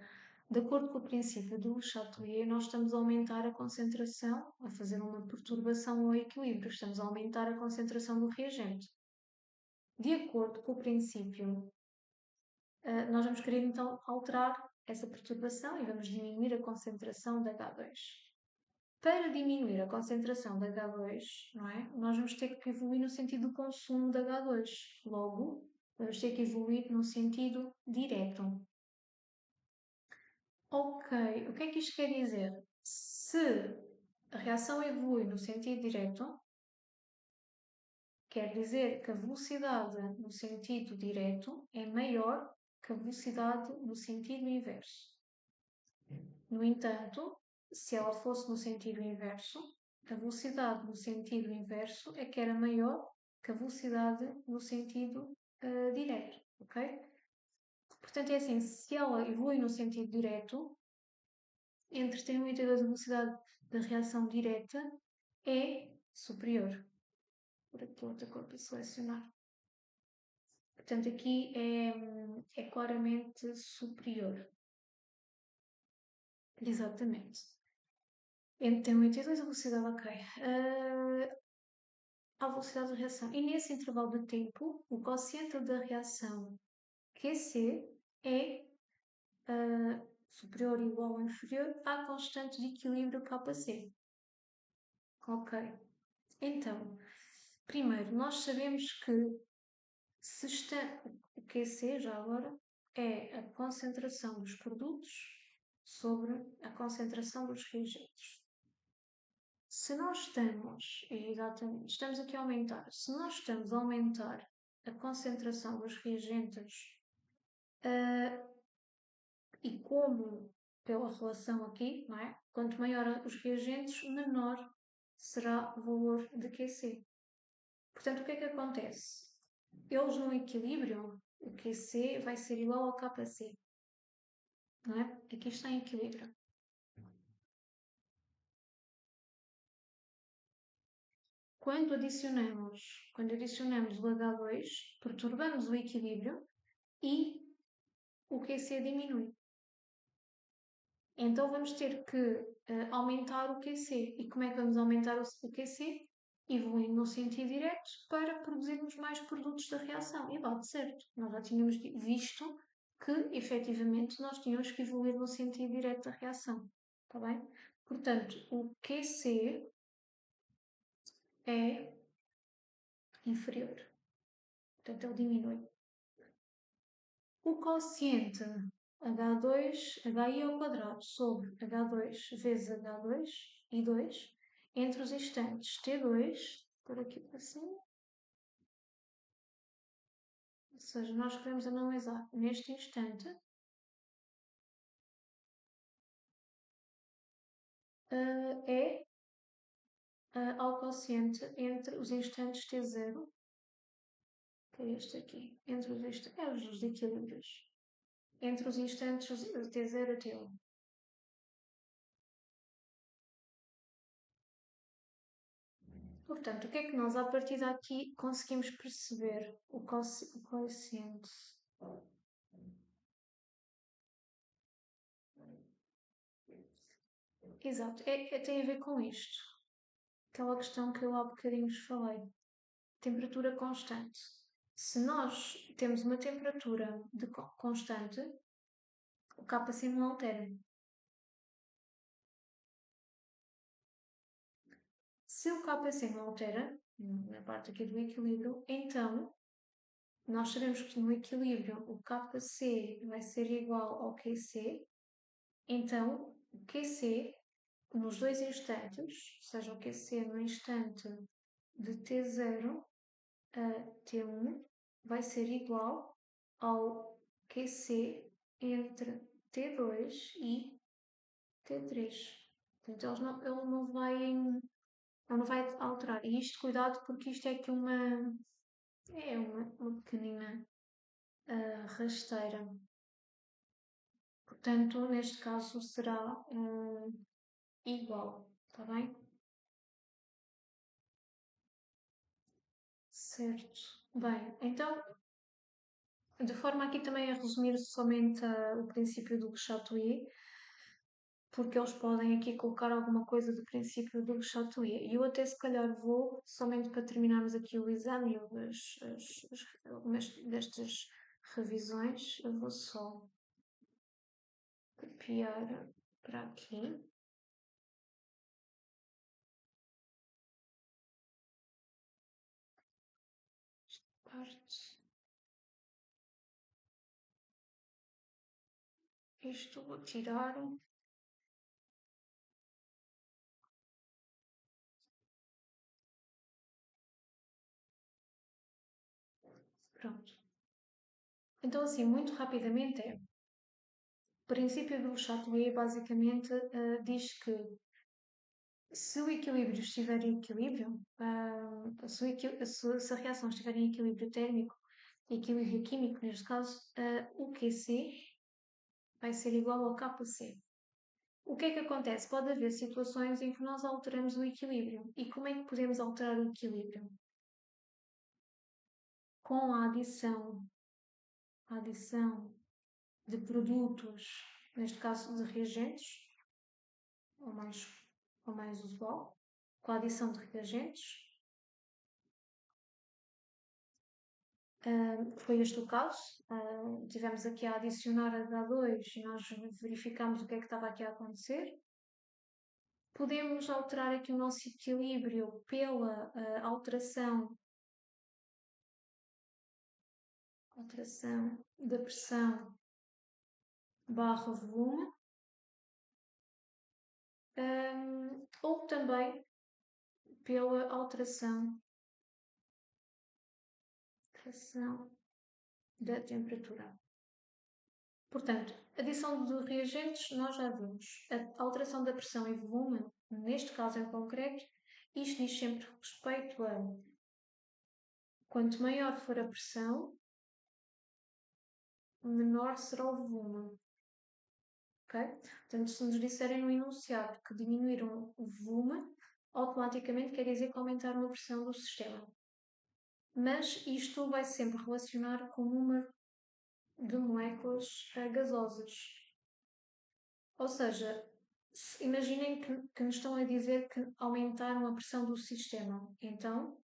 de acordo com o princípio do Chatelier, nós estamos a aumentar a concentração, a fazer uma perturbação ao equilíbrio, estamos a aumentar a concentração do reagente. De acordo com o princípio, nós vamos querer então alterar essa perturbação e vamos diminuir a concentração de H2. Para diminuir a concentração de H2, não é? Nós vamos ter que evoluir no sentido do consumo de H2. Logo, vamos ter que evoluir no sentido direto. Ok, o que é que isto quer dizer? Se a reação evolui no sentido direto, quer dizer que a velocidade no sentido direto é maior que a velocidade no sentido inverso. No entanto, se ela fosse no sentido inverso, a velocidade no sentido inverso é que era maior que a velocidade no sentido direto, ok? Portanto, é assim, se ela evolui no sentido direto, entre T1 e T2 a velocidade da reação direta é superior. Por aqui outra cor para selecionar. Portanto, aqui é claramente superior. Exatamente. Entre T1 e T2 a velocidade, ok. A velocidade da reação. E nesse intervalo de tempo, o quociente da reação QC é superior, igual ou inferior à constante de equilíbrio KC. Ok. Então, primeiro, nós sabemos que se está, o QC, já agora, é a concentração dos produtos sobre a concentração dos reagentes. Se nós estamos aqui a aumentar, se nós estamos a aumentar a concentração dos reagentes e como pela relação aqui, não é? Quanto maior os reagentes, menor será o valor de QC. Portanto, o que é que acontece? Eles no equilíbrio, o QC vai ser igual ao KC. Não é? Aqui está em equilíbrio. Quando adicionamos o H2, perturbamos o equilíbrio e o QC diminui. Então vamos ter que aumentar o QC. E como é que vamos aumentar o QC? Evoluindo no sentido direto para produzirmos mais produtos da reação. E bate certo. Nós já tínhamos visto que, efetivamente, nós tínhamos que evoluir no sentido direto da reação. Está bem? Portanto, o QC é inferior. Portanto, ele diminui. O quociente H2, HI ao quadrado sobre H2 vezes H2 e 2 entre os instantes T2, por aqui para cima, ou seja, nós queremos analisar neste instante é ao quociente entre os instantes T0, que é este aqui, entre os instantes, os equilíbrios, entre os instantes T0 e T1. Portanto, o que é que nós, a partir daqui, conseguimos perceber? O coeficiente. Exato, tem a ver com isto. Aquela questão que eu há bocadinho vos falei. Temperatura constante. Se nós temos uma temperatura constante, o Kc não altera. Se o Kc não altera, na parte aqui do equilíbrio, então nós sabemos que no equilíbrio o Kc vai ser igual ao Qc, então o Qc nos dois instantes, ou seja, o Qc no instante de T0 a T1 vai ser igual ao QC entre T2 e T3. Portanto, ele não vai alterar. E isto, cuidado, porque isto é aqui uma pequenina rasteira. Portanto, neste caso será igual, está bem? Certo. Bem, então, de forma aqui também a resumir somente o princípio do Chatouillet, porque eles podem aqui colocar alguma coisa do princípio do Chatouillet. E eu até se calhar vou, somente para terminarmos aqui o exame e algumas destas revisões, eu vou só copiar para aqui. Esta parte. Isto vou tirar. Pronto. Então, assim, muito rapidamente o princípio do Chatouillet basicamente diz que se o equilíbrio estiver em equilíbrio, se a reação estiver em equilíbrio térmico, equilíbrio químico neste caso, o QC vai ser igual ao KC. O que é que acontece? Pode haver situações em que nós alteramos o equilíbrio. E como é que podemos alterar o equilíbrio? Com a adição de produtos, neste caso de reagentes, ou mais usual, com a adição de reagentes. Foi este o caso. Tivemos aqui a adicionar H2 e nós verificamos o que é que estava aqui a acontecer. Podemos alterar aqui o nosso equilíbrio pela alteração da pressão barra volume, ou também pela alteração da temperatura. Portanto, adição de reagentes, nós já vimos. A alteração da pressão e volume, neste caso em concreto, isto diz sempre respeito a quanto maior for a pressão, menor será o volume. Okay? Portanto, se nos disserem no enunciado que diminuíram o volume, automaticamente quer dizer que aumentaram a pressão do sistema. Mas isto vai sempre relacionar com o número de moléculas gasosas. Ou seja, imaginem que nos estão a dizer que aumentaram a pressão do sistema. Então,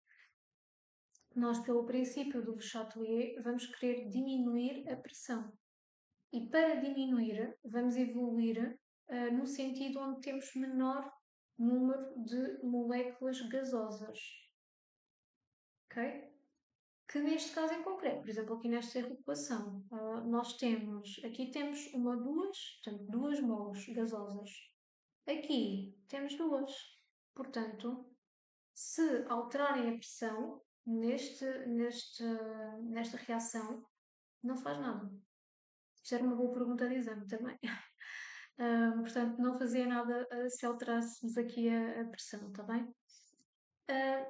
nós, pelo princípio do Chatouillet, vamos querer diminuir a pressão. E para diminuir, vamos evoluir no sentido onde temos menor número de moléculas gasosas. Ok? Que neste caso em concreto, por exemplo, aqui nesta equação, aqui temos portanto, 2 mols gasosas. Aqui temos 2. Portanto, se alterarem a pressão nesta reação, não faz nada. Isto era uma boa pergunta de exame também. Portanto, não fazia nada se alterássemos aqui a pressão, está bem?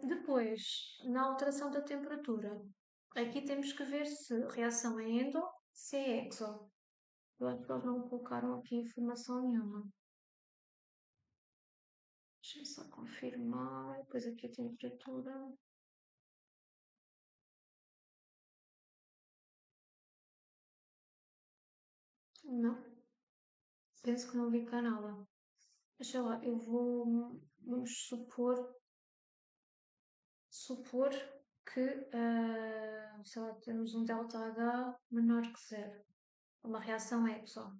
Depois, na alteração da temperatura, aqui temos que ver se a reação é endo, se é exo. Eu acho que eles não colocaram aqui informação nenhuma. Deixa-me só confirmar. Depois aqui a temperatura. Não, penso que não vi cá nada. Deixa lá, eu vou. Vamos supor que, sei lá, temos um delta H menor que zero. Uma reação exo.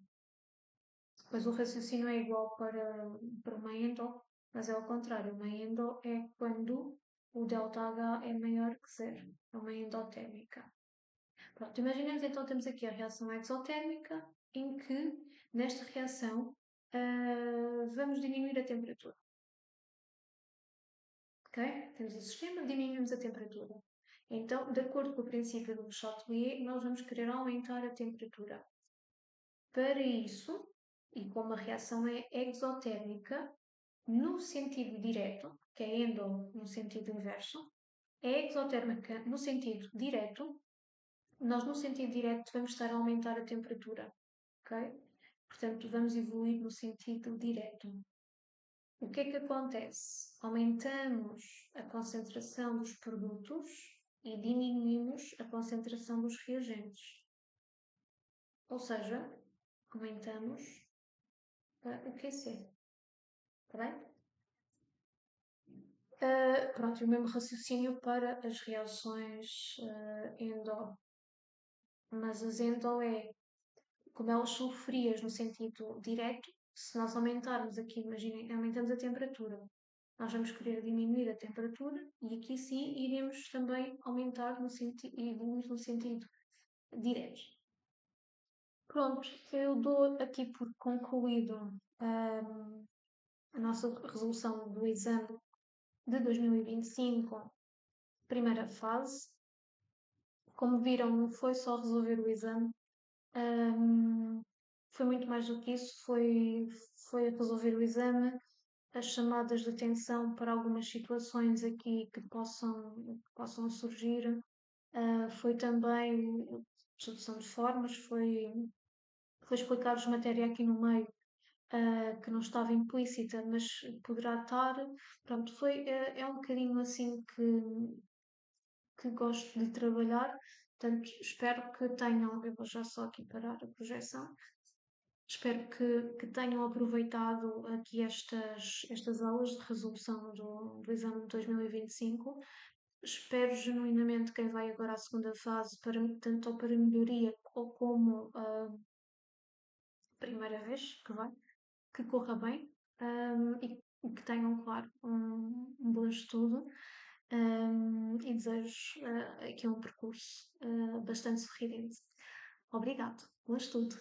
Depois o raciocínio é igual para uma endo, mas é ao contrário. Uma endo é quando o delta H é maior que zero. É uma endotérmica. Pronto, imaginemos então temos aqui a reação exotérmica, em que nesta reação vamos diminuir a temperatura. Ok? Temos o sistema, diminuímos a temperatura. Então, de acordo com o princípio do Chatelet, nós vamos querer aumentar a temperatura. Para isso, e como a reação é exotérmica, no sentido direto, que é endo no sentido inverso, é exotérmica no sentido direto, nós no sentido direto vamos estar a aumentar a temperatura, ok? Portanto, vamos evoluir no sentido direto. O que é que acontece? Aumentamos a concentração dos produtos e diminuímos a concentração dos reagentes. Ou seja, aumentamos o QC. Está bem? Pronto, e o mesmo raciocínio para as reações endo. Mas as endo é, como elas são frias no sentido direto, se nós aumentarmos aqui, imaginem, aumentamos a temperatura, nós vamos querer diminuir a temperatura e aqui sim iremos também aumentar no sentido, e diminuir no sentido direto. Pronto, eu dou aqui por concluído a nossa resolução do exame de 2025, primeira fase. Como viram, não foi só resolver o exame, foi muito mais do que isso, foi resolver o exame, as chamadas de atenção para algumas situações aqui que possam surgir, foi também solução de formas, foi explicar vos matéria aqui no meio que não estava implícita, mas poderá estar. Pronto, é um bocadinho assim que gosto de trabalhar. Portanto, espero que tenham. Eu vou já só aqui parar a projeção. Espero que tenham aproveitado aqui estas aulas de resolução do exame de 2025. Espero genuinamente quem vai agora à segunda fase, tanto para melhoria ou como a primeira vez que vai, que corra bem e que tenham, claro, um bom estudo. E desejo aqui um percurso bastante sorridente. Obrigado. Bom estudo.